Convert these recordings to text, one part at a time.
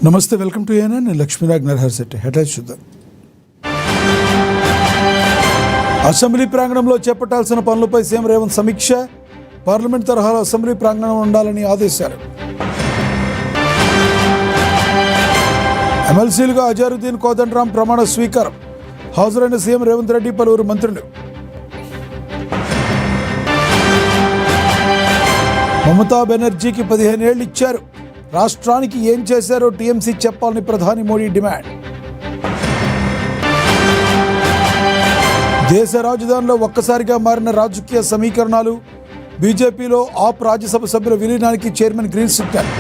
నమస్తే, welcome to ANN. నేను Lakshminag Naraharshetty. Headlines చూద్దాం. అసెంబ్లీ ప్రాంగణంలో చేపట్టాల్సిన పనులపై సీఎం రేవంత్ సమీక్ష. పార్లమెంట్ తరహాలో అసెంబ్లీ ప్రాంగణం ఉండాలని ఆదేశాలు. ఎమ్మెల్సీలుగా అజారుద్దీన్, కోదండరాం ప్రమాణ స్వీకారం. హాజరైన సీఎం రేవంత్ రెడ్డి, పలువురు మంత్రులు. మమతా బెనర్జీకి 15 ఏళ్లు ఇచ్చారు. రాష్ట్రానికి ఏం చేశారో టీఎంసీ చెప్పాలని ప్రధాని మోడీ డిమాండ్. దేశ రాజధానిలో ఒక్కసారిగా మారిన రాజకీయ సమీకరణాలు. బీజేపీలో ఆప్ రాజ్యసభ సభ్యుల విలీనానికి chairman green signal.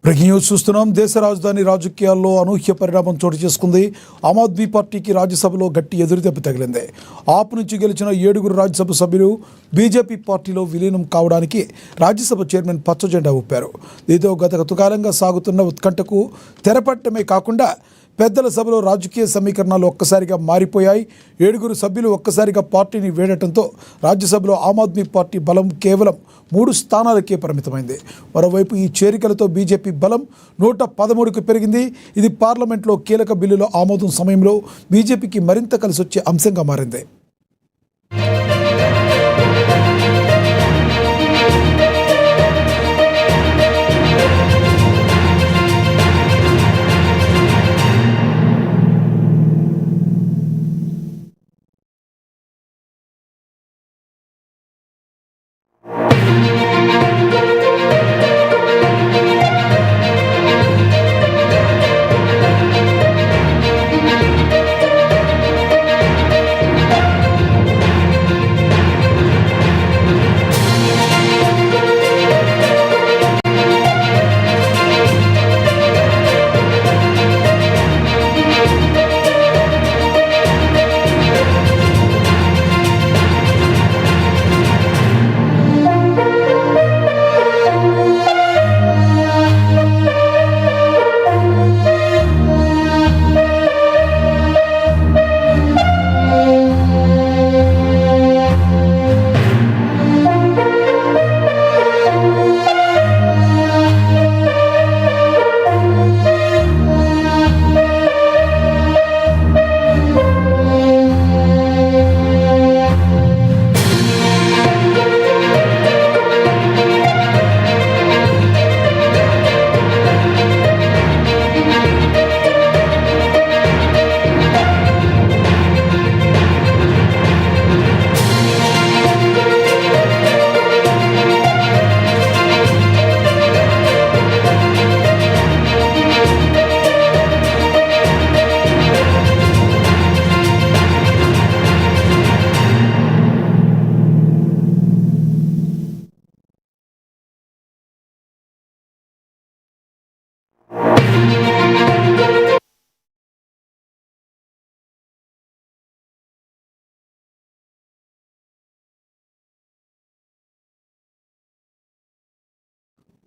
Breaking news చూస్తున్నాం. దేశ రాజధాని రాజకీయాల్లో అనూహ్య పరిణామం చోటు చేసుకుంది. ఆమ్ ఆద్మీ పార్టీకి రాజ్యసభలో గట్టి ఎదురుదెబ్బ తగిలింది. ఆప్ నుంచి గెలిచిన 7 రాజ్యసభ సభ్యులు బీజేపీ పార్టీలో విలీనం కావడానికి రాజ్యసభ చైర్మన్ పచ్చజెండా ఊపారు. దీంతో గత కాలంగా సాగుతున్న ఉత్కంఠకు తెరపట్టమే కాకుండా పెద్దల సభలో రాజకీయ సమీకరణాలు ఒక్కసారిగా మారిపోయాయి. 7 సభ్యులు ఒక్కసారిగా పార్టీని వీడటంతో రాజ్యసభలో ఆమ్ ఆద్మీ పార్టీ బలం కేవలం 3 స్థానాలకే పరిమితమైంది. మరోవైపు ఈ చేరికలతో బీజేపీ బలం 113కు పెరిగింది. ఇది పార్లమెంట్లో కీలక బిల్లుల ఆమోదం సమయంలో బీజేపీకి మరింత కలిసొచ్చే అంశంగా మారింది.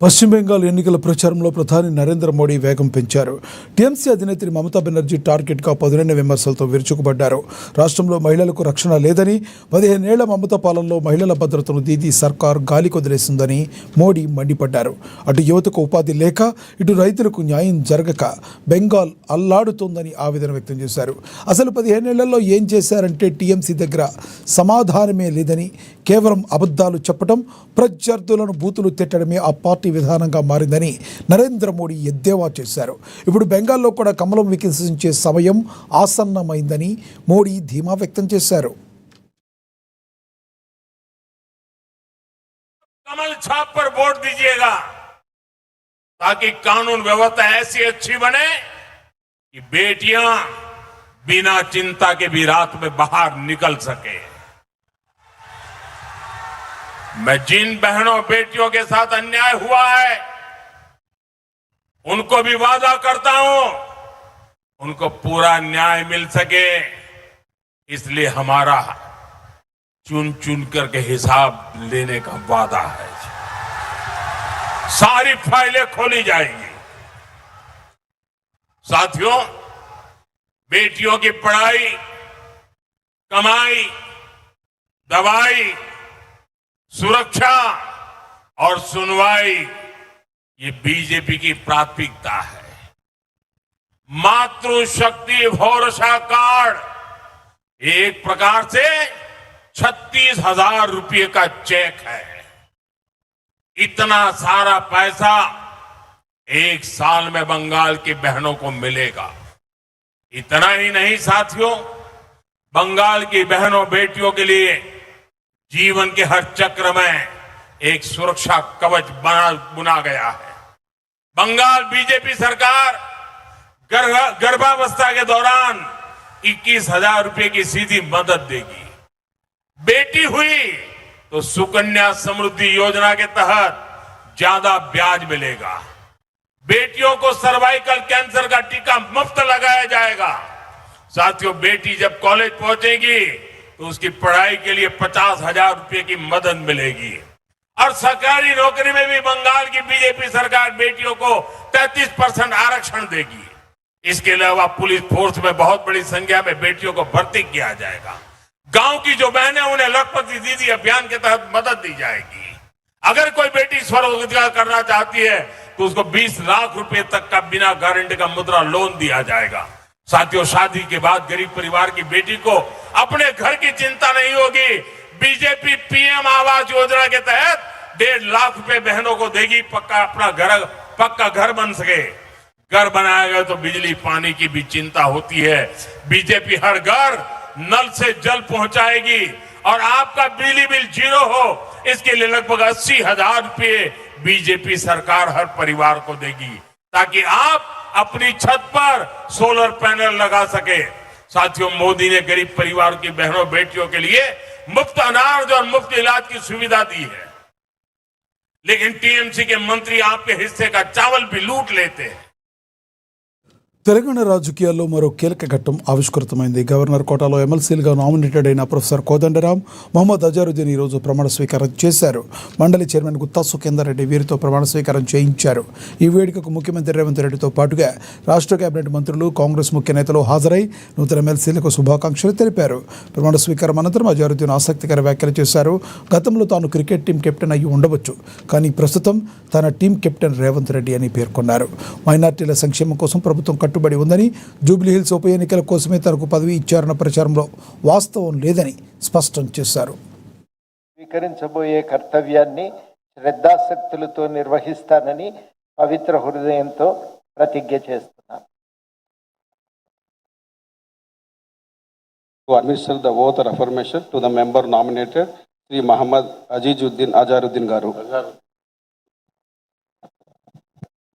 పశ్చిమ బెంగాల్ ఎన్నికల ప్రచారంలో ప్రధాని నరేంద్ర మోడీ వేగం పెంచారు. టీఎంసీ అధినేత్రి మమతా బెనర్జీ టార్గెట్గా పదునైన విమర్శలతో విరుచుకుపడ్డారు. రాష్ట్రంలో మహిళలకు రక్షణ లేదని, 15 ఏళ్ల మమతా పాలనలో మహిళల భద్రతను దీదీ సర్కార్ గాలికొదిలేసిందని మోడీ మండిపడ్డారు. అటు యువతకు ఉపాధి లేక, ఇటు రైతులకు న్యాయం జరగక బెంగాల్ అల్లాడుతోందని ఆవేదన వ్యక్తం చేశారు. అసలు 15 ఏళ్లలో ఏం చేశారంటే టీఎంసీ దగ్గర సమాధానమే లేదని, కేవలం అబద్ధాలు చెప్పడం, ప్రత్యర్థులను బూతులు తిట్టడమే ఆ పార్టీ విధానంగా మారిందని నరేంద్ర మోడీ ఎద్దేవా చేశారు. ఇప్పుడు బెంగాల్లో కూడా కమలం వికసించే సమయం ఆసన్నమైందని మోడీ ధీమా వ్యక్తం చేశారు. कमल छाप पर वोट दीजिएगा ताकि कानून व्यवस्था ऐसी अच्छी बने कि बेटियां बिना चिंता के भी रात में बाहर निकल सके। मैं जिन बहनों बेटियों के साथ अन्याय हुआ है उनको भी वादा करता हूं उनको पूरा न्याय मिल सके, इसलिए हमारा चुन चुन करके हिसाब लेने का वादा है। सारी फाइलें खोली जाएंगी। साथियों, बेटियों की पढ़ाई, कमाई, दवाई, सुरक्षा और सुनवाई ये बीजेपी की प्राथमिकता है। मातृशक्ति भरोसा कार्ड एक प्रकार से 36,000 रुपये का चेक है। इतना सारा पैसा एक साल में बंगाल की बहनों को मिलेगा। इतना ही नहीं साथियों, बंगाल की बहनों बेटियों के लिए जीवन के हर चक्र में एक सुरक्षा कवच बुना गया है। बंगाल बीजेपी सरकार गर्भावस्था के दौरान 21,000 रुपये की सीधी मदद देगी। बेटी हुई तो सुकन्या समृद्धि योजना के तहत ज्यादा ब्याज मिलेगा। बेटियों को सर्वाइकल कैंसर का टीका मुफ्त लगाया जाएगा। साथियों, बेटी जब कॉलेज पहुंचेगी तो उसकी पढ़ाई के लिए 50,000 रुपये की मदद मिलेगी। और सरकारी नौकरी में भी बंगाल की बीजेपी सरकार बेटियों को 33% आरक्षण देगी। इसके अलावा पुलिस फोर्स में बहुत बड़ी संख्या में बेटियों को भर्ती किया जाएगा। गांव की जो बहनें, उन्हें लखपति दीदी अभियान के तहत मदद दी जाएगी। अगर कोई बेटी स्वरोजगार करना चाहती है तो उसको 20 लाख रुपए तक का बिना गारंटी का मुद्रा लोन दिया जाएगा। साथियों, शादी के बाद गरीब परिवार की बेटी को अपने घर की चिंता नहीं होगी। बीजेपी पीएम आवास योजना के तहत 1.5 लाख रुपए बहनों को देगी। पक्का घर बन सके। घर बनाया गया तो बिजली पानी की भी चिंता होती है। बीजेपी हर घर नल से जल पहुंचाएगी और आपका बिजली बिल 0 हो, इसके लिए लगभग 80,000 रुपये बीजेपी सरकार हर परिवार को देगी, ताकि आप अपनी छत पर सोलर पैनल लगा सके। साथियों, मोदी ने गरीब परिवार की बहनों बेटियों के लिए मुफ्त अनाज और मुफ्त इलाज की सुविधा दी है। लेकिन टीएमसी के मंत्री आपके हिस्से का चावल भी लूट लेते हैं। తెలంగాణ రాజకీయాల్లో మరో కీలక ఘట్టం ఆవిష్కృతమైంది. గవర్నర్ కోటాలో ఎమ్మెల్సీలుగా నామినేటెడ్ అయిన ప్రొఫెసర్ కోదండరాం, మొహమ్మద్ అజారుద్దీన్ ఈరోజు ప్రమాణ స్వీకారం చేశారు. మండలి చైర్మన్ గుత్తా సుఖేందర్ రెడ్డి వీరితో ప్రమాణ స్వీకారం చేయించారు. ఈ వేడుకకు ముఖ్యమంత్రి రేవంత్ రెడ్డితో పాటుగా రాష్ట్ర కేబినెట్ మంత్రులు, కాంగ్రెస్ ముఖ్య నేతలు హాజరై నూతన ఎమ్మెల్సీలకు శుభాకాంక్షలు తెలిపారు. ప్రమాణ స్వీకారం అనంతరం అజారుద్దీన్ ఆసక్తికర వ్యాఖ్యలు చేశారు. గతంలో తాను క్రికెట్ టీం కెప్టెన్ అయ్యి ఉండవచ్చు, కానీ ప్రస్తుతం తన టీం కెప్టెన్ రేవంత్ రెడ్డి అని పేర్కొన్నారు. మైనార్టీల సంక్షేమం కోసం ప్రభుత్వం కట్టుబడి ఉందని, జూబ్లీహిల్స్ ఉప ఎన్నికల కోసమే తనకు పదవి ఇచ్చారన్న ప్రచారంలో వాస్తవం లేదని స్పష్టం చేశారు. స్వీకరించబోయే కర్తవ్యాన్ని శ్రద్ధాశక్తులతో నిర్వహిస్తానని పవిత్ర హృదయంతో ప్రతిజ్ఞ చేస్తున్నాను. To administer the oath or affirmation to the member nominated, Sri Muhammad Azaruddin Garu.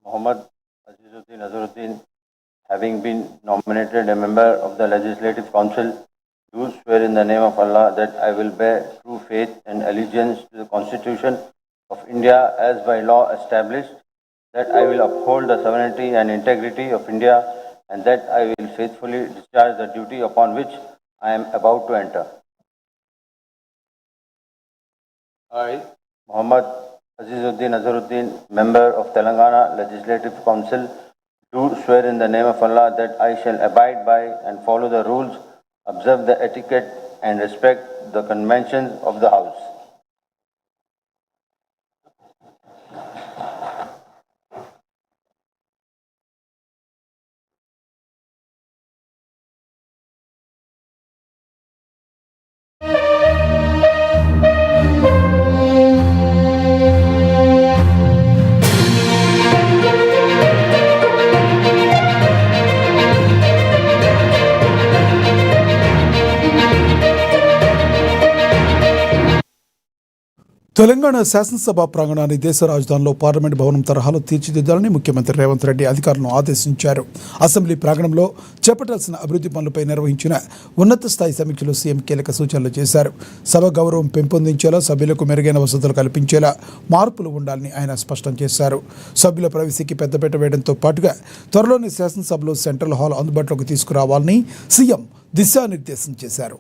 Muhammad Azaruddin, having been nominated a member of the Legislative Council, do swear in the name of Allah that I will bear true faith and allegiance to the Constitution of India as by law established, that I will uphold the sovereignty and integrity of India, and that I will faithfully discharge the duty upon which I am about to enter. I, Muhammad Azaruddin, member of Telangana Legislative Council, do swear in the name of Allah that I shall abide by and follow the rules, observe the etiquette and respect the conventions of the House. Telangana శాసనసభ ప్రాంగణాన్ని దేశ రాజధానిలో parliament భవనం తరహాలో తీర్చిదిద్దాలని ముఖ్యమంత్రి రేవంత్ రెడ్డి అధికారులను ఆదేశించారు. Assembly ప్రాంగణంలో చేపట్టాల్సిన అభివృద్ధి పనులపై నిర్వహించిన ఉన్నత స్థాయి సమీక్షలో సీఎం కీలక సూచనలు చేశారు. సభ గౌరవం పెంపొందించేలా, సభ్యులకు మెరుగైన వసతులు కల్పించేలా మార్పులు ఉండాలని ఆయన స్పష్టం చేశారు. సభ్యుల ప్రైవసీకి పెద్దపీట వేయడంతో పాటుగా త్వరలోనే శాసనసభలో సెంట్రల్ హాల్ అందుబాటులోకి తీసుకురావాలని సీఎం దిశానిర్దేశం చేశారు.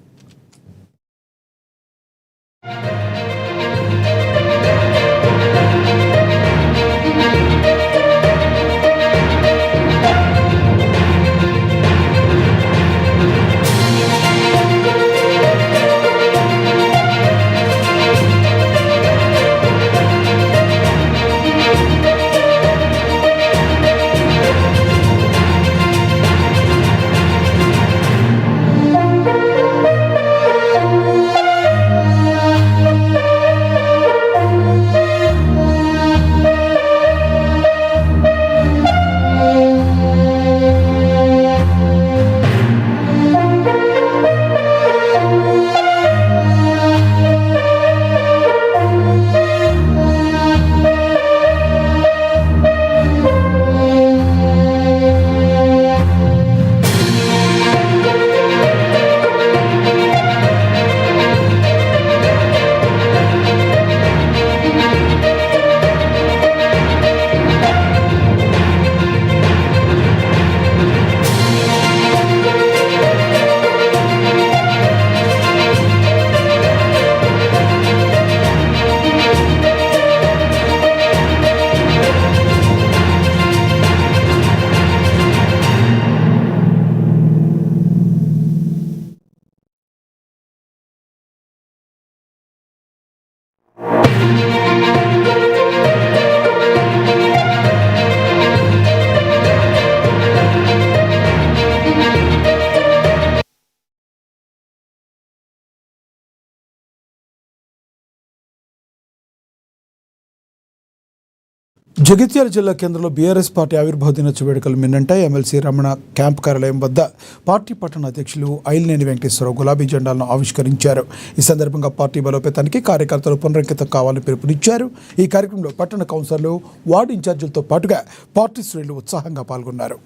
జగిత్యాల జిల్లా కేంద్రంలో బీఆర్ఎస్ పార్టీ ఆవిర్భావ దినోత్సవ వేడుకలు మిన్నంటాయి. ఎమ్మెల్సీ రమణ క్యాంప్ కార్యాలయం వద్ద పార్టీ పట్టణ అధ్యక్షులు ఐల్నేని వెంకటేశ్వరరావు గులాబీ జెండాలను ఆవిష్కరించారు. ఈ సందర్భంగా పార్టీ బలోపేతానికి కార్యకర్తలు పునరంకితం కావాలని పిలుపునిచ్చారు. ఈ కార్యక్రమంలో పట్టణ కౌన్సిలర్లు, వార్డు ఇన్ఛార్జీలతో పాటుగా పార్టీ శ్రేణులు ఉత్సాహంగా పాల్గొన్నారు.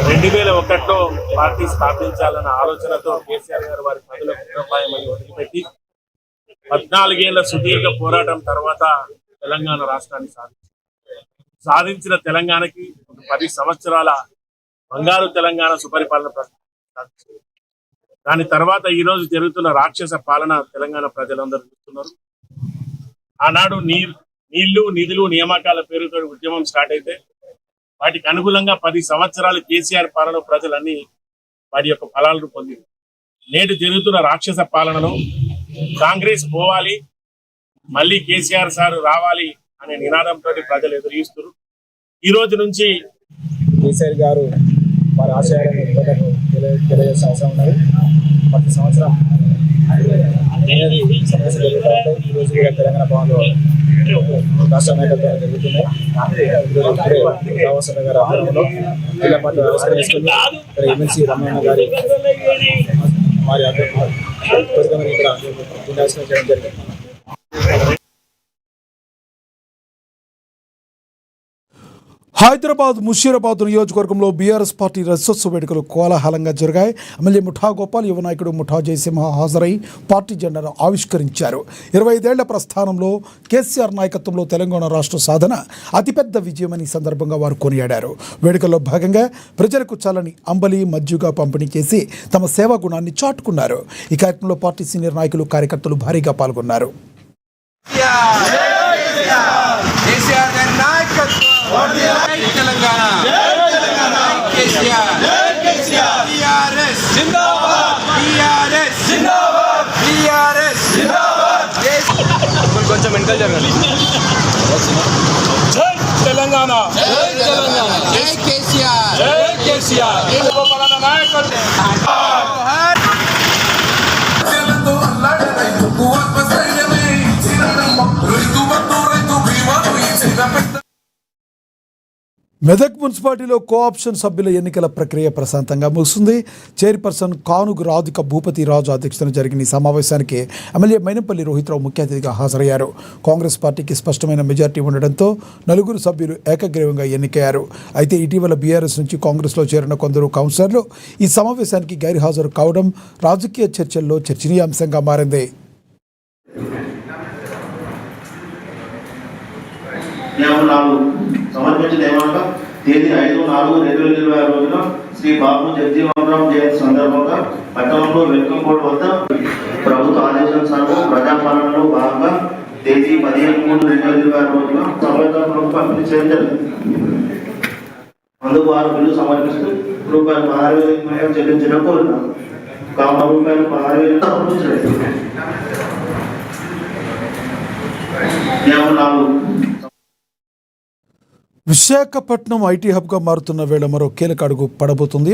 2001లో పార్టీ స్థాపించాలన్న ఆలోచనతో కేసీఆర్ గారు వారి పదులకు ఉపాయమని వదిలిపెట్టి 14 ఏళ్ల సుదీర్ఘ పోరాటం తర్వాత తెలంగాణ రాష్ట్రాన్ని సాధించిన తెలంగాణకి 10 సంవత్సరాల బంగారు తెలంగాణ సుపరిపాలన సాధించింది. దాని తర్వాత ఈ రోజు జరుగుతున్న రాక్షస పాలన తెలంగాణ ప్రజలందరూ చూస్తున్నారు. ఆనాడు నీళ్లు, నిధులు, నియామకాల పేరుతో ఉద్యమం స్టార్ట్ అయితే వాటికి అనుగుణంగా 10 సంవత్సరాలు కేసీఆర్ పాలన ప్రజలన్నీ వాటి యొక్క ఫలాలను పొందింది. నేటి జరుగుతున్న రాక్షస పాలనలో కాంగ్రెస్ పోవాలి, మళ్ళీ కేసీఆర్ సార్ రావాలి అనే నినాదంతో ప్రజలు ఎదురుస్తున్నారు. ఈ రోజు నుంచి కేసీఆర్ గారు వారి ఆశయాలను ప్రజలకు తెలియజేసే అవసరం ఉన్నది. ప్రతి సంవత్సరం సమస్యలు ఎదుర్కొంటాయి. ఈ రోజు కూడా తెలంగాణ భవన్లో రాష్ట్ర నాయకత్వం జరుగుతున్నాయి. రావసన్న గారి ఆధ్వర్యంలో జిల్లా పార్టీ వ్యవస్థ చేసుకుని ఎమ్మెల్సీ రమణ గారి వారి ఆధ్వర్యంలో ఇక్కడ జిల్లాస్కరణ చేయడం జరిగింది. హైదరాబాద్ ముషీరాబాద్ నియోజకవర్గంలో బీఆర్ఎస్ పార్టీ రజతోత్సవ వేడుకలు కోలాహలంగా జరిగాయి. ఎమ్మెల్యే ముఠా గోపాల్, యువ నాయకుడు ముఠా జయసింహ హాజరై పార్టీ జెండాను ఆవిష్కరించారు. 25 ఏళ్ల ప్రస్థానంలో కేసీఆర్ నాయకత్వంలో తెలంగాణ రాష్ట్ర సాధన అతిపెద్ద విజయమని సందర్భంగా వారు కొనియాడారు. వేడుకల్లో భాగంగా ప్రజలకు చల్లని అంబలి, మజ్జిగ పంపిణీ చేసి తమ సేవా గుణాన్ని చాటుకున్నారు. ఈ కార్యక్రమంలో పార్టీ సీనియర్ నాయకులు, కార్యకర్తలు భారీగా పాల్గొన్నారు. తెలంగాణ కేసీఆర్ టీఆర్ఎస్ జిందాబాద్ టీఆర్ఎస్ జిందాబాద్ టీఆర్ఎస్ జిందాబాద్ కొంచెం వెనకాల జరగాలి. జై తెలంగాణ జై తెలంగాణ జై కేసీఆర్ జై కేసీఆర్ గోపాలన్న నాయకత్వం మెదక్ మున్సిపాలిటీలో కోఆప్షన్ సభ్యుల ఎన్నికల ప్రక్రియ ప్రశాంతంగా ముగిసింది. చైర్పర్సన్ కానుగు రాధిక భూపతి రాజు అధ్యక్షతన జరిగిన ఈ సమావేశానికి ఎమ్మెల్యే మైనంపల్లి రోహిత్రావు ముఖ్య అతిథిగా హాజరయ్యారు. కాంగ్రెస్ పార్టీకి స్పష్టమైన మెజార్టీ ఉండడంతో 4 సభ్యులు ఏకగ్రీవంగా ఎన్నికయ్యారు. అయితే ఇటీవల బీఆర్ఎస్ నుంచి కాంగ్రెస్లో చేరిన కొందరు కౌన్సిలర్లు ఈ సమావేశానికి గైర్హాజరు కావడం రాజకీయ చర్చల్లో చర్చనీయాంశంగా మారింది. సమర్పించిన ఏమనగా తేదీ 5/4/2026 రోజున శ్రీ బాబు జగజీవనరాం జయంతి సందర్భంగా పట్టణంలో వెల్కమ్ బోర్డు వద్ద ప్రభుత్వ ఆదేశానుసారం ప్రజాపాలనలో భాగంగా తేదీ 15/3/2026 రోజున సభ్యత్వం పంపిణీ చేయడం జరిగింది. అందుకు వారు బిల్లు సమర్పిస్తూ రూ. 16,000 చెల్లించడం కోరుతున్నాను. కావున రూ. 16,000 విశాఖపట్నం ఐటీ హబ్గా మారుతున్న వేళ మరో కీలక అడుగు పడబోతుంది.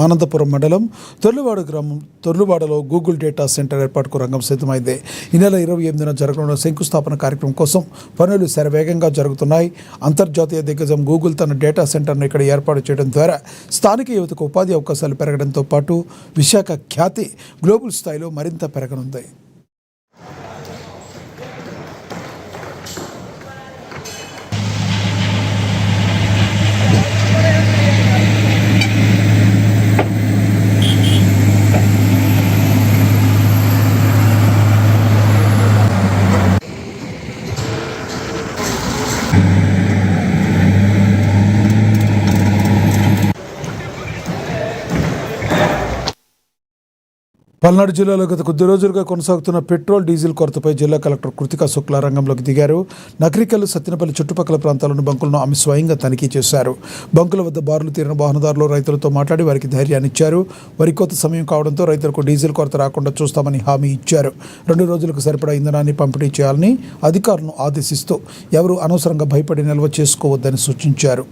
ఆనందపురం మండలం తొర్లువాడ గ్రామం తొర్లువాడలో గూగుల్ డేటా సెంటర్ ఏర్పాటుకు రంగం సిద్ధమైంది. ఈ నెల 28న జరగనున్న శంకుస్థాపన కార్యక్రమం కోసం పనులు శరవేగంగా జరుగుతున్నాయి. అంతర్జాతీయ దిగ్గజం గూగుల్ తన డేటా సెంటర్ను ఇక్కడ ఏర్పాటు చేయడం ద్వారా స్థానిక యువతకు ఉపాధి అవకాశాలు పెరగడంతో పాటు విశాఖ ఖ్యాతి గ్లోబల్ స్థాయిలో మరింత పెరగనుంది. పల్నాడు జిల్లాలో గత కొద్ది రోజులుగా కొనసాగుతున్న పెట్రోల్, డీజిల్ కొరతపై జిల్లా కలెక్టర్ కృతికా శుక్లా రంగంలోకి దిగారు. నకరికల్లు, సత్తెనపల్లి చుట్టుపక్కల ప్రాంతాల్లోని బంకులను ఆమె స్వయంగా తనిఖీ చేశారు. బంకుల వద్ద బారులు తీరిన వాహనదారులు, రైతులతో మాట్లాడి వారికి ధైర్యాన్ని ఇచ్చారు. వరి కోత సమయం కావడంతో రైతులకు డీజిల్ కొరత రాకుండా చూస్తామని హామీ ఇచ్చారు. 2 రోజులకు సరిపడా ఇంధనాన్ని పంపిణీ చేయాలని అధికారులను ఆదేశిస్తూ ఎవరూ అనవసరంగా భయపడి నిల్వ చేసుకోవద్దని సూచించారు.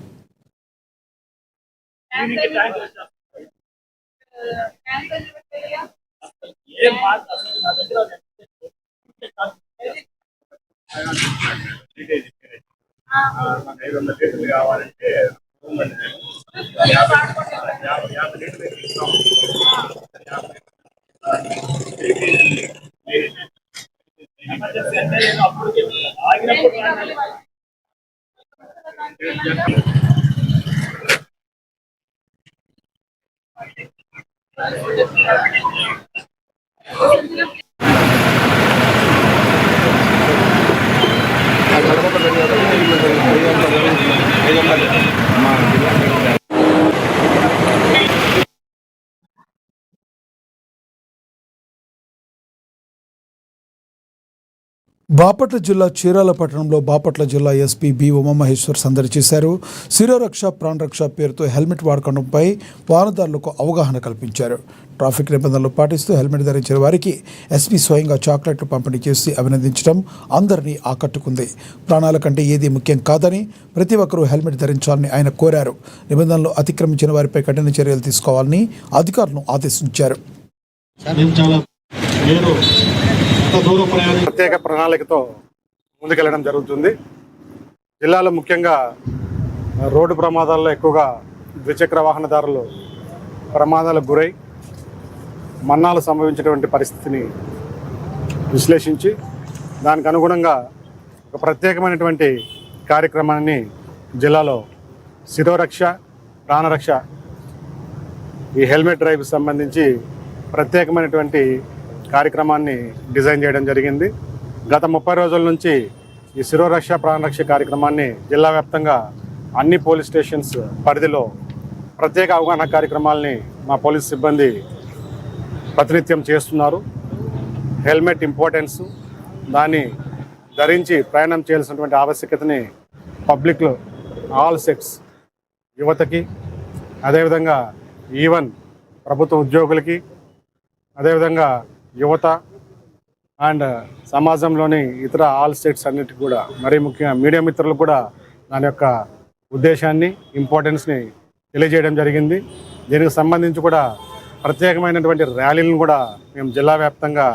500 లీటర్లు కావాలంటే 50 లీటర్లు ఇస్తాం. బాపట్ల జిల్లా చీరాల పట్టణంలో బాపట్ల జిల్లా ఎస్పీ బి ఉమామహేశ్వర్ సందడి చేశారు. శిరోరక్ష ప్రాణరక్ష పేరుతో హెల్మెట్ వాడకంపై వాహనదారులకు అవగాహన కల్పించారు. ట్రాఫిక్ నిబంధనలు పాటిస్తూ హెల్మెట్ ధరించిన వారికి ఎస్పీ స్వయంగా చాక్లెట్లు పంపిణీ చేసి అభినందించడం అందరినీ ఆకట్టుకుంది. ప్రాణాల కంటే ఏది ముఖ్యం కాదని ప్రతి ఒక్కరూ హెల్మెట్ ధరించాలని ఆయన కోరారు. నిబంధనలు అతిక్రమించిన వారిపై కఠిన చర్యలు తీసుకోవాలని అధికారులను ఆదేశించారు. ప్రత్యేక ప్రణాళికతో ముందుకెళ్లడం జరుగుతుంది. జిల్లాలో ముఖ్యంగా రోడ్డు ప్రమాదాల్లో ఎక్కువగా ద్విచక్ర వాహనదారులు ప్రమాదాలకు గురై మరణాలు సంభవించినటువంటి పరిస్థితిని విశ్లేషించి దానికి అనుగుణంగా ఒక ప్రత్యేకమైనటువంటి కార్యక్రమాన్ని జిల్లాలో శిరోరక్ష ప్రాణరక్ష ఈ హెల్మెట్ డ్రైవ్కి సంబంధించి ప్రత్యేకమైనటువంటి కార్యక్రమాన్ని డిజైన్ చేయడం జరిగింది. గత 30 రోజుల నుంచి ఈ శిరోరక్ష ప్రాణరక్ష కార్యక్రమాన్ని జిల్లా వ్యాప్తంగా అన్ని పోలీస్ స్టేషన్స్ పరిధిలో ప్రత్యేక అవగాహన కార్యక్రమాలని మా పోలీస్ సిబ్బంది ప్రతినిత్యం చేస్తున్నారు. హెల్మెట్ ఇంపార్టెన్స్, దాన్ని ధరించి ప్రయాణం చేయాల్సినటువంటి ఆవశ్యకతని పబ్లిక్లో ఆల్ సెక్స్ యువతకి, అదేవిధంగా ఈవెన్ ప్రభుత్వ ఉద్యోగులకి, అదేవిధంగా యువత అండ్ సమాజంలోని ఇతర ఆల్ స్టేట్స్ అన్నిటికీ కూడా, మరీ ముఖ్యంగా మీడియా మిత్రులు కూడా దాని యొక్క ఉద్దేశాన్ని ఇంపార్టెన్స్ని తెలియజేయడం జరిగింది. దీనికి సంబంధించి కూడా ప్రత్యేకమైనటువంటి ర్యాలీలను కూడా మేము జిల్లా వ్యాప్తంగా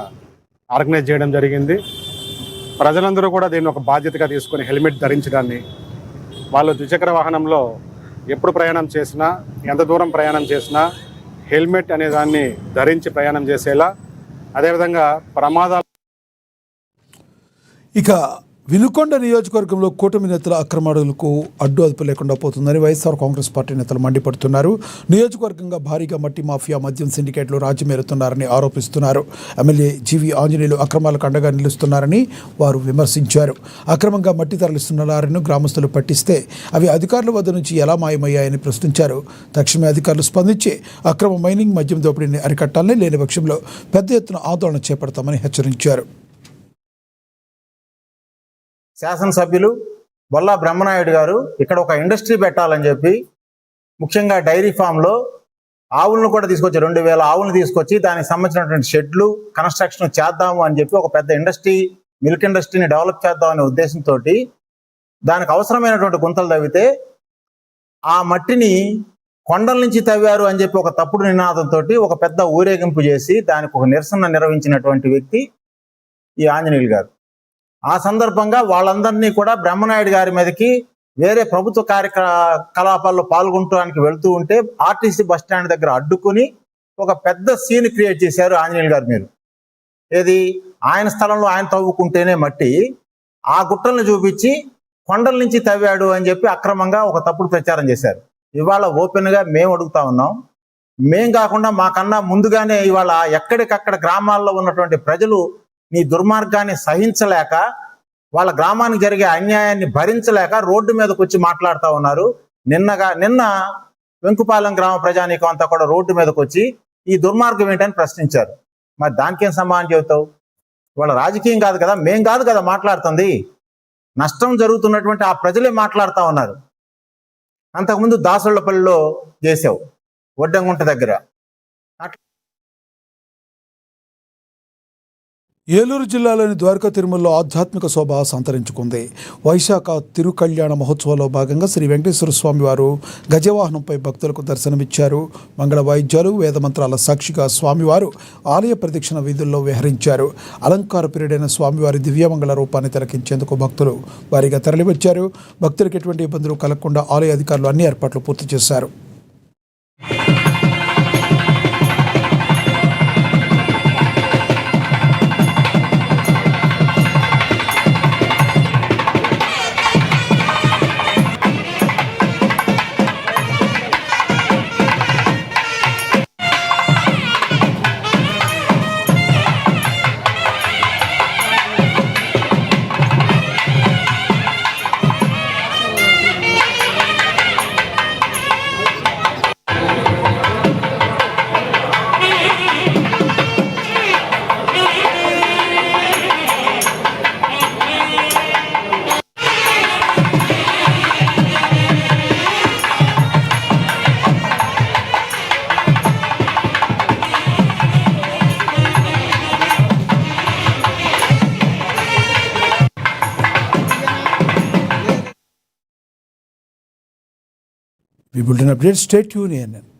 ఆర్గనైజ్ చేయడం జరిగింది. ప్రజలందరూ కూడా దీన్ని ఒక బాధ్యతగా తీసుకొని హెల్మెట్ ధరించడాన్ని, వాళ్ళు ద్విచక్ర వాహనంలో ఎప్పుడు ప్రయాణం చేసినా, ఎంత దూరం ప్రయాణం చేసినా హెల్మెట్ అనే దాన్ని ధరించి ప్రయాణం చేసేలా, అదేవిధంగా ప్రమాదాలు. ఇక వినుకొండ నియోజకవర్గంలో కూటమి నేతల అక్రమాలకు అడ్డు అదుపు లేకుండా పోతుందని వైఎస్ఆర్ కాంగ్రెస్ పార్టీ నేతలు మండిపడుతున్నారు. నియోజకవర్గంగా భారీగా మట్టి మాఫియా, మద్యం సిండికేట్లు రాజ్యమేరుతున్నారని ఆరోపిస్తున్నారు. ఎమ్మెల్యే జీవి ఆంజనేయులు అక్రమాలకు అండగా నిలుస్తున్నారని వారు విమర్శించారు. అక్రమంగా మట్టి తరలిస్తున్న లారీను గ్రామస్తులు పట్టిస్తే అవి అధికారుల వద్ద నుంచి ఎలా మాయమయ్యాయని ప్రశ్నించారు. తక్షణమే అధికారులు స్పందించి అక్రమ మైనింగ్, మద్యం దోపిడీని అరికట్టాలని, లేని పక్షంలో పెద్ద ఎత్తున ఆందోళన చేపడతామని హెచ్చరించారు. శాసనసభ్యులు బొల్లా బ్రహ్మనాయుడు గారు ఇక్కడ ఒక ఇండస్ట్రీ పెట్టాలని చెప్పి, ముఖ్యంగా డైరీ ఫామ్లో ఆవులను కూడా తీసుకొచ్చి 2000 ఆవులను తీసుకొచ్చి దానికి సంబంధించినటువంటి షెడ్లు కన్స్ట్రక్షన్ చేద్దాము అని చెప్పి ఒక పెద్ద ఇండస్ట్రీ, మిల్క్ ఇండస్ట్రీని డెవలప్ చేద్దామనే ఉద్దేశంతో దానికి అవసరమైనటువంటి గుంతలు తవ్వితే ఆ మట్టిని కొండల నుంచి తవ్వారు అని చెప్పి ఒక తప్పుడు నినాదంతో ఒక పెద్ద ఊరేగింపు చేసి దానికి ఒక నిరసన నిర్వహించినటువంటి వ్యక్తి ఈ ఆంజనేయులు గారు. ఆ సందర్భంగా వాళ్ళందరినీ కూడా బ్రహ్మనాయుడు గారి మీదకి వేరే ప్రభుత్వ కార్యకలాపాల్లో పాల్గొనడానికి వెళ్తూ ఉంటే ఆర్టీసీ బస్టాండ్ దగ్గర అడ్డుకుని ఒక పెద్ద సీన్ క్రియేట్ చేశారు ఆంజనేయులు గారు. మీరు ఏది ఆయన స్థలంలో ఆయన తవ్వుకుంటేనే మట్టి, ఆ గుట్టలను చూపించి కొండల నుంచి తవ్వాడు అని చెప్పి అక్రమంగా ఒక తప్పుడు ప్రచారం చేశారు. ఇవాళ ఓపెన్గా మేము అడుగుతా ఉన్నాం, మేం కాకుండా మాకన్నా ముందుగానే ఇవాళ ఎక్కడికక్కడ గ్రామాల్లో ఉన్నటువంటి ప్రజలు నీ దుర్మార్గాన్ని సహించలేక, వాళ్ళ గ్రామానికి జరిగే అన్యాయాన్ని భరించలేక రోడ్డు మీదకి వచ్చి మాట్లాడుతూ ఉన్నారు. నిన్న వెంకుపాలెం గ్రామ ప్రజానీకం అంతా కూడా రోడ్డు మీదకి వచ్చి ఈ దుర్మార్గం ఏంటని ప్రశ్నించారు. మరి దానికేం సమాధానం చెబుతావు? వాళ్ళ రాజకీయం కాదు కదా, మేం కాదు కదా మాట్లాడుతుంది, నష్టం జరుగుతున్నటువంటి ఆ ప్రజలే మాట్లాడుతూ ఉన్నారు. అంతకుముందు దాసోళ్లపల్లిలో చేసావు, వడ్డంగుంట దగ్గర. ఏలూరు జిల్లాలోని ద్వారకా తిరుమలలో ఆధ్యాత్మిక శోభ సంతరించుకుంది. వైశాఖ తిరుకళ్యాణ మహోత్సవంలో భాగంగా శ్రీ వెంకటేశ్వర స్వామి వారు గజవాహనంపై భక్తులకు దర్శనమిచ్చారు. మంగళ వాయిద్యాలు, వేదమంత్రాల సాక్షిగా స్వామివారు ఆలయ ప్రదక్షిణ వీధుల్లో విహరించారు. అలంకార ప్రియుడైన స్వామివారి దివ్యమంగళ రూపాన్ని తిలకించేందుకు భక్తులు వారిగా తరలివచ్చారు. భక్తులకు ఎటువంటి ఇబ్బందులు కలగకుండా ఆలయ అధికారులు అన్ని ఏర్పాట్లు పూర్తి చేశారు. We build an update. Stay tuned.